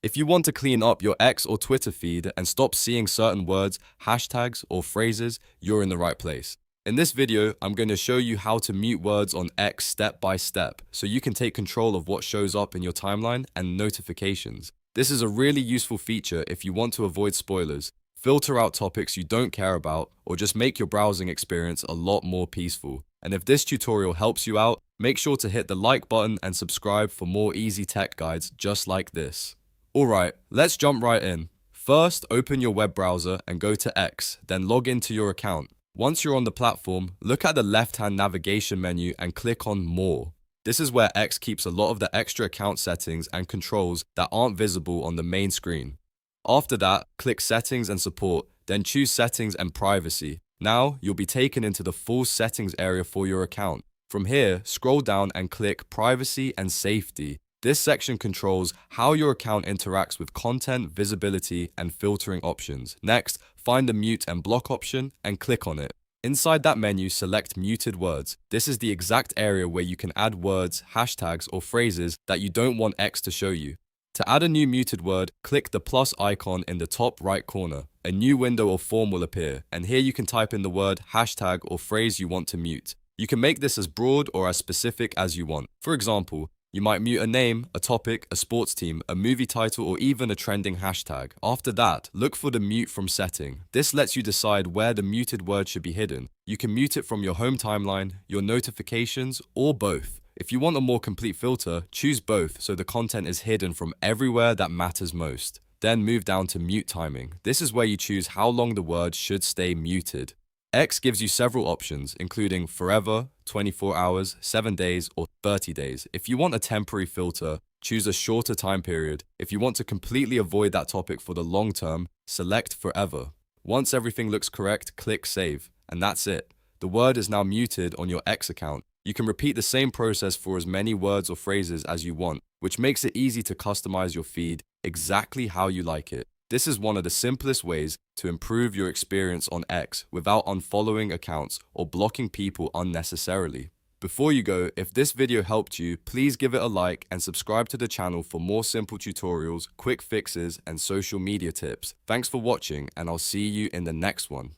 If you want to clean up your X or Twitter feed and stop seeing certain words, hashtags, or phrases, you're in the right place. In this video, I'm going to show you how to mute words on X step by step so you can take control of what shows up in your timeline and notifications. This is a really useful feature if you want to avoid spoilers, filter out topics you don't care about, or just make your browsing experience a lot more peaceful. And if this tutorial helps you out, make sure to hit the like button and subscribe for more easy tech guides just like this. Alright, let's jump right in. First, open your web browser and go to X, then log into your account. Once you're on the platform, look at the left-hand navigation menu and click on More. This is where X keeps a lot of the extra account settings and controls that aren't visible on the main screen. After that, click Settings and Support, then choose Settings and Privacy. Now, you'll be taken into the full settings area for your account. From here, scroll down and click Privacy and Safety. This section controls how your account interacts with content, visibility, and filtering options. Next, find the mute and block option and click on it. Inside that menu, select muted words. This is the exact area where you can add words, hashtags, or phrases that you don't want X to show you. To add a new muted word, click the plus icon in the top right corner. A new window or form will appear, and here you can type in the word, hashtag, or phrase you want to mute. You can make this as broad or as specific as you want. For example, you might mute a name, a topic, a sports team, a movie title, or even a trending hashtag. After that, look for the mute from setting. This lets you decide where the muted word should be hidden. You can mute it from your home timeline, your notifications, or both. If you want a more complete filter, choose both so the content is hidden from everywhere that matters most. Then move down to mute timing. This is where you choose how long the word should stay muted. X gives you several options, including forever, 24 hours, 7 days, or 30 days. If you want a temporary filter, choose a shorter time period. If you want to completely avoid that topic for the long term, select forever. Once everything looks correct, click save. And that's it. The word is now muted on your X account. You can repeat the same process for as many words or phrases as you want, which makes it easy to customize your feed exactly how you like it. This is one of the simplest ways to improve your experience on X without unfollowing accounts or blocking people unnecessarily. Before you go, if this video helped you, please give it a like and subscribe to the channel for more simple tutorials, quick fixes, and social media tips. Thanks for watching, and I'll see you in the next one.